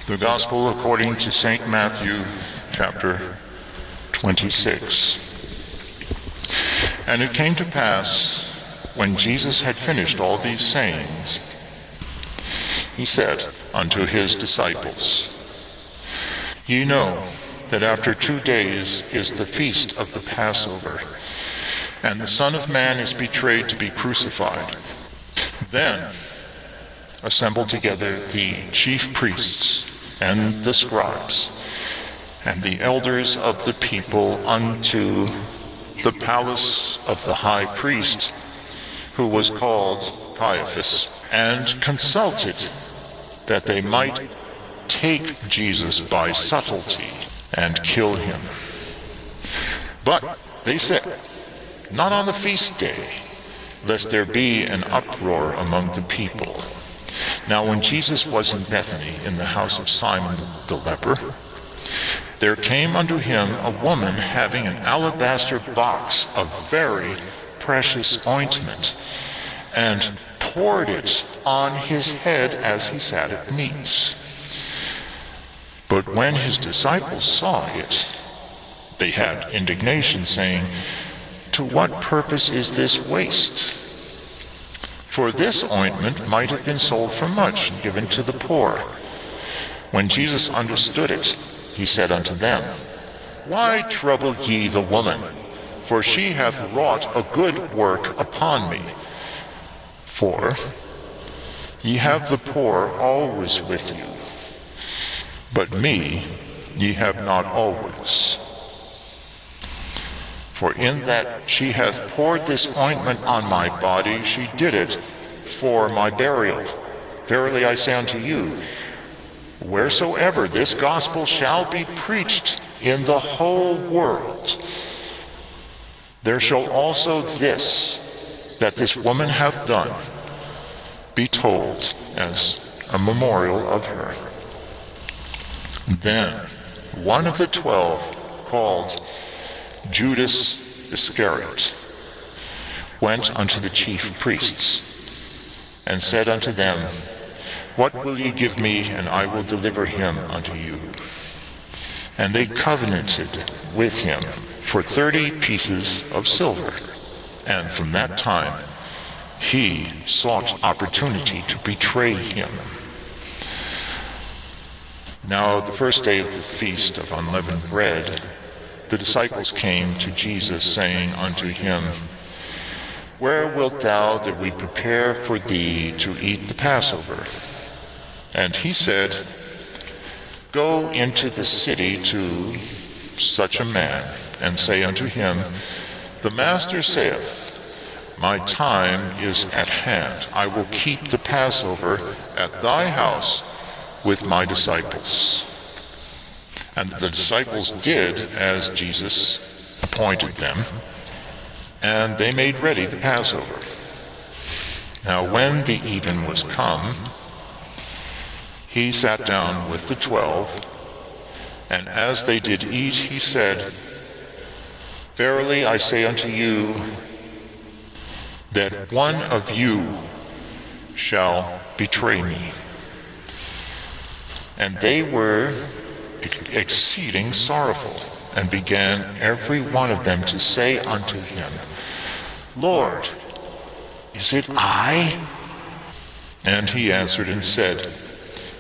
The Gospel according to St. Matthew, chapter 26. And it came to pass, when Jesus had finished all these sayings, he said unto his disciples, Ye know that after 2 days is the feast of the Passover, and the Son of Man is betrayed to be crucified. Then assembled together the chief priests and the scribes and the elders of the people unto the palace of the high priest, who was called Caiaphas, and consulted that they might take Jesus by subtilty and kill him. But they said, Not on the feast day, lest there be an uproar among the people. Now when Jesus was in Bethany, in the house of Simon the leper, there came unto him a woman having an alabaster box of very precious ointment, and poured it on his head as he sat at meat. But when his disciples saw it, they had indignation, saying, To what purpose is this waste? For this ointment might have been sold for much and given to the poor. When Jesus understood it, he said unto them, Why trouble ye the woman? For she hath wrought a good work upon me. For ye have the poor always with you, but me ye have not always. For in that she hath poured this ointment on my body, she did it for my burial. Verily I say unto you, wheresoever this gospel shall be preached in the whole world, there shall also this, that this woman hath done, be told as a memorial of her. Then one of the 12, called Judas Iscariot, went unto the chief priests, and said unto them, What will ye give me, and I will deliver him unto you? And they covenanted with him for 30 pieces of silver. And from that time he sought opportunity to betray him. Now the first day of the feast of unleavened bread, the disciples came to Jesus, saying unto him, Where wilt thou that we prepare for thee to eat the Passover? And he said, Go into the city to such a man, and say unto him, The Master saith, My time is at hand. I will keep the Passover at thy house with my disciples. And the disciples did as Jesus appointed them, and they made ready the Passover. Now when the even was come, he sat down with the 12, and as they did eat, he said, Verily I say unto you, that one of you shall betray me. And they were exceeding sorrowful, and began every one of them to say unto him, Lord, is it I? And he answered and said,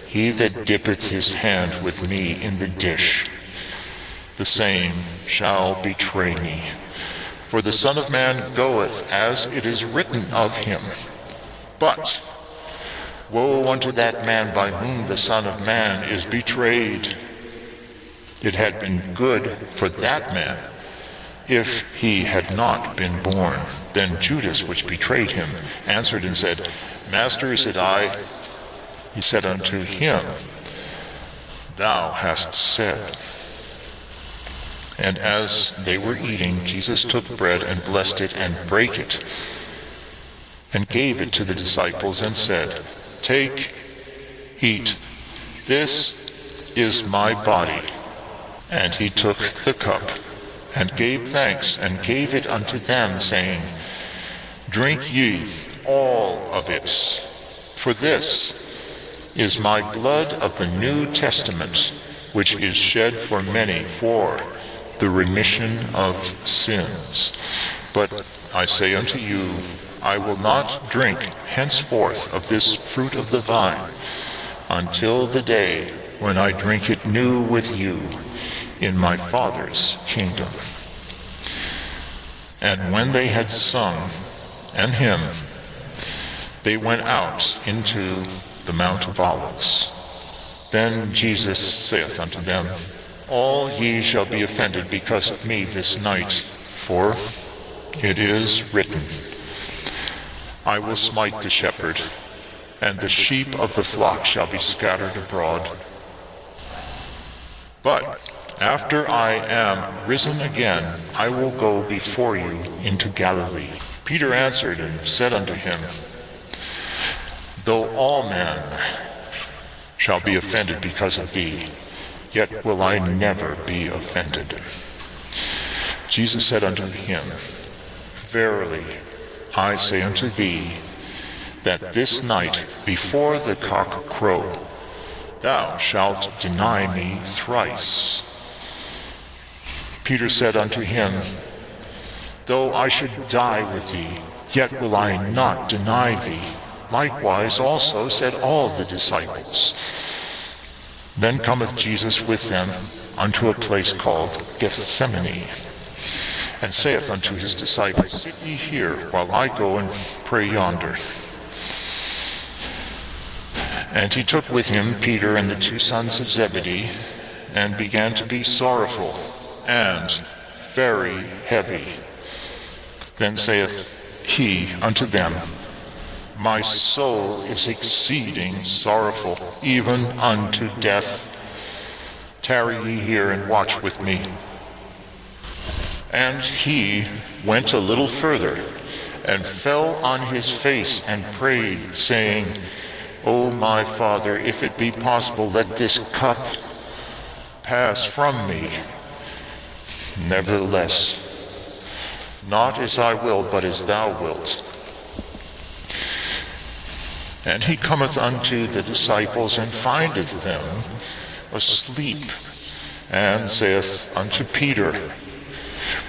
He that dippeth his hand with me in the dish, the same shall betray me. For the Son of Man goeth as it is written of him. But woe unto that man by whom the Son of Man is betrayed. It had been good for that man if he had not been born. Then Judas, which betrayed him, answered and said, Master, is it I? He said unto him, Thou hast said. And as they were eating, Jesus took bread and blessed it and brake it, and gave it to the disciples and said, Take, eat, this is my body. And he took the cup, and gave thanks, and gave it unto them, saying, Drink ye all of it, for this is my blood of the New Testament, which is shed for many for the remission of sins. But I say unto you, I will not drink henceforth of this fruit of the vine until the day when I drink it new with you in my Father's kingdom. And when they had sung an hymn, they went out into the Mount of Olives. Then Jesus saith unto them, All ye shall be offended because of me this night, for it is written, I will smite the shepherd, and the sheep of the flock shall be scattered abroad. But after I am risen again, I will go before you into Galilee. Peter answered and said unto him, Though all men shall be offended because of thee, yet will I never be offended. Jesus said unto him, Verily I say unto thee, that this night before the cock crow, thou shalt deny me thrice. Peter said unto him, Though I should die with thee, yet will I not deny thee. Likewise also said all the disciples. Then cometh Jesus with them unto a place called Gethsemane, and saith unto his disciples, Sit ye here, while I go and pray yonder. And he took with him Peter and the 2 sons of Zebedee, and began to be sorrowful and very heavy. Then saith he unto them, My soul is exceeding sorrowful, even unto death. Tarry ye here and watch with me. And he went a little further, and fell on his face and prayed, saying, O my Father, if it be possible, let this cup pass from me. Nevertheless, not as I will, but as thou wilt. And he cometh unto the disciples, and findeth them asleep, and saith unto Peter,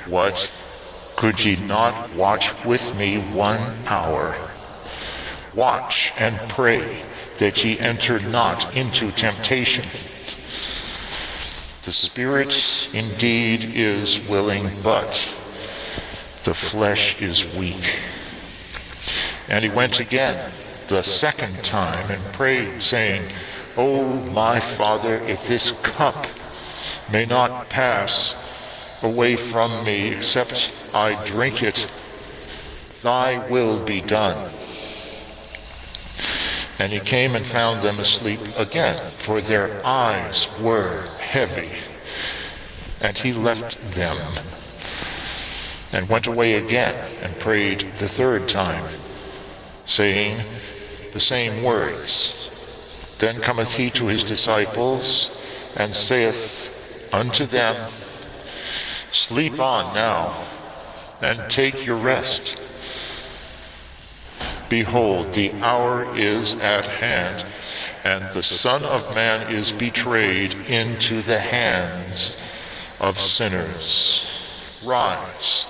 What, could ye not watch with me 1 hour? Watch and pray, that ye enter not into temptation. The spirit indeed is willing, but the flesh is weak. And he went again the second time and prayed, saying, O my Father, if this cup may not pass away from me, except I drink it, thy will be done. And he came and found them asleep again, for their eyes were heavy. And he left them, and went away again, and prayed the 3rd time, saying the same words. Then cometh he to his disciples, and saith unto them, Sleep on now, and take your rest. Behold, the hour is at hand, and the Son of Man is betrayed into the hands of sinners. Rise,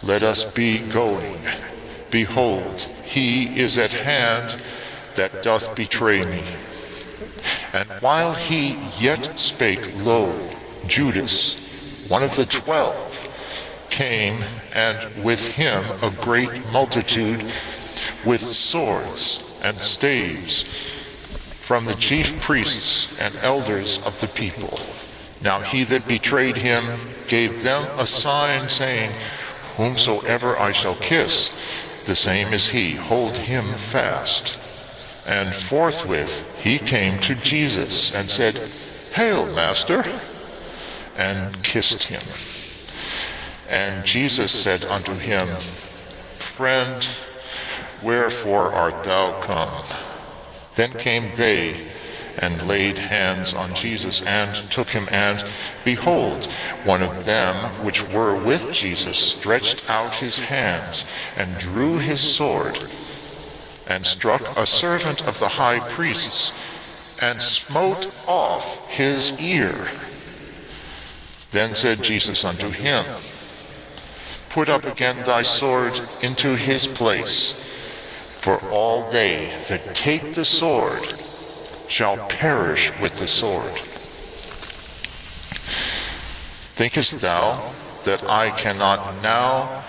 let us be going. Behold, he is at hand that doth betray me. And while he yet spake, lo, Judas, one of the 12, came, and with him a great multitude with swords and staves from the chief priests and elders of the people. Now he that betrayed him gave them a sign, saying, Whomsoever I shall kiss, the same is he. Hold him fast. And forthwith he came to Jesus and said, Hail, Master, and kissed him. And Jesus said unto him, Friend, wherefore art thou come? Then came they and laid hands on Jesus and took him, and behold, one of them which were with Jesus stretched out his hands and drew his sword and struck a servant of the high priest's and smote off his ear. Then said Jesus unto him, Put up again thy sword into his place, for all they that take the sword shall perish with the sword. Thinkest thou that I cannot now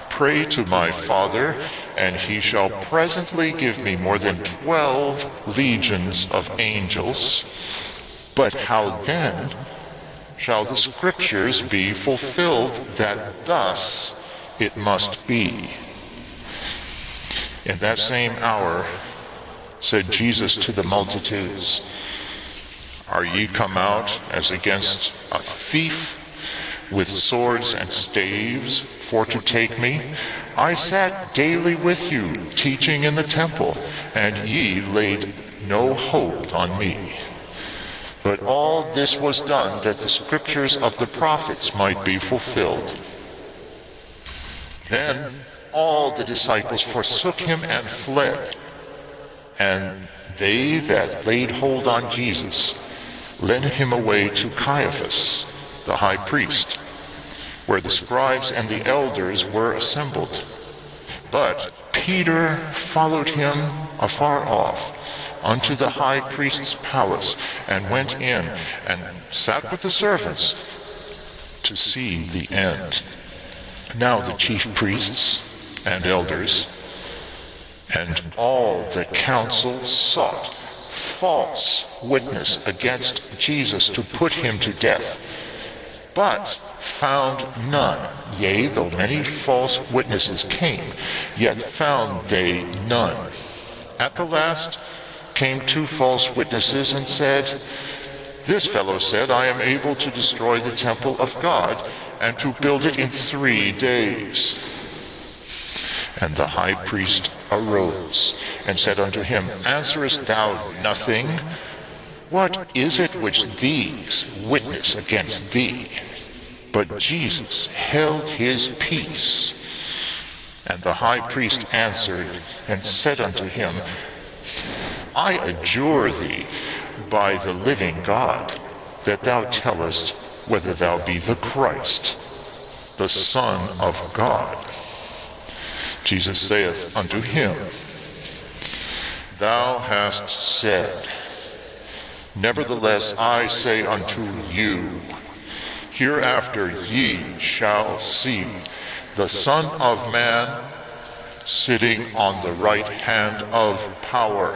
pray to my Father, and he shall presently give me more than 12 legions of angels? But how then shall the scriptures be fulfilled that thus it must be? In that same hour said Jesus to the multitudes, Are ye come out as against a thief with swords and staves for to take me? I sat daily with you, teaching in the temple, and ye laid no hold on me. But all this was done that the scriptures of the prophets might be fulfilled. Then all the disciples forsook him and fled. And they that laid hold on Jesus led him away to Caiaphas, the high priest, where the scribes and the elders were assembled. But Peter followed him afar off unto the high priest's palace, and went in and sat with the servants to see the end. Now the chief priests and elders and all the council sought false witness against Jesus to put him to death, but found none. Yea, though many false witnesses came, yet found they none. At the last came 2 false witnesses and said, This fellow said, I am able to destroy the temple of God and to build it in 3 days. And the high priest arose and said unto him, Answerest thou nothing? What is it which these witness against thee? But Jesus held his peace. And the high priest answered and said unto him, I adjure thee by the living God, that thou tellest whether thou be the Christ, the Son of God. Jesus saith unto him, Thou hast said. Nevertheless I say unto you, hereafter ye shall see the Son of Man sitting on the right hand of power,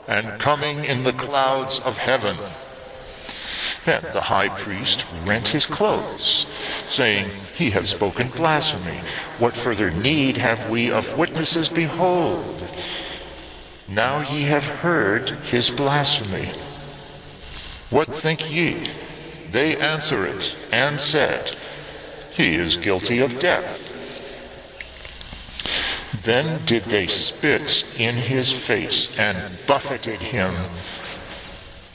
and coming in the clouds of heaven. Then the high priest rent his clothes, saying, He hath spoken blasphemy. What further need have we of witnesses? Behold, now ye have heard his blasphemy. What think ye? They answered and said, He is guilty of death. Then did they spit in his face and buffeted him,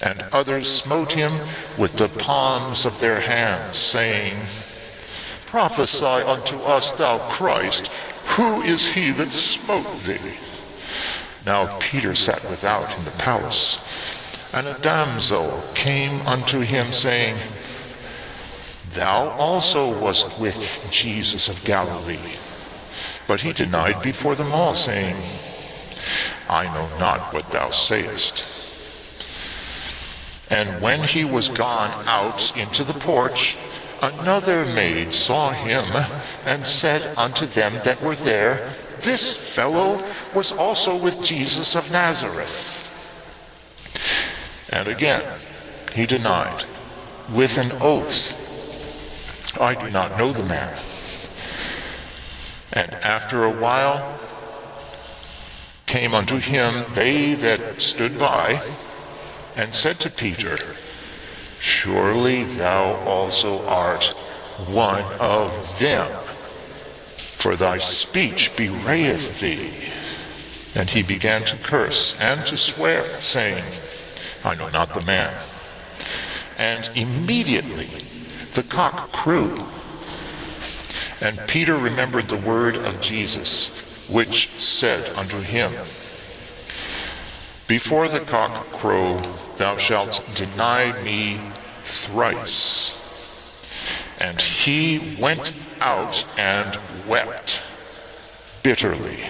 and others smote him with the palms of their hands, saying, Prophesy unto us, thou Christ, who is he that smote thee? Now Peter sat without in the palace, and a damsel came unto him, saying, Thou also wast with Jesus of Galilee. But he denied before them all, saying, I know not what thou sayest. And when he was gone out into the porch, another maid saw him, and said unto them that were there, This fellow was also with Jesus of Nazareth. And again he denied with an oath, I do not know the man. And after a while came unto him they that stood by, and said to Peter, Surely thou also art one of them, for thy speech bewrayeth thee. And he began to curse and to swear, saying, I know not the man. And immediately the cock crew. And Peter remembered the word of Jesus, which said unto him, Before the cock crow, thou shalt deny me thrice. And he went out and wept bitterly.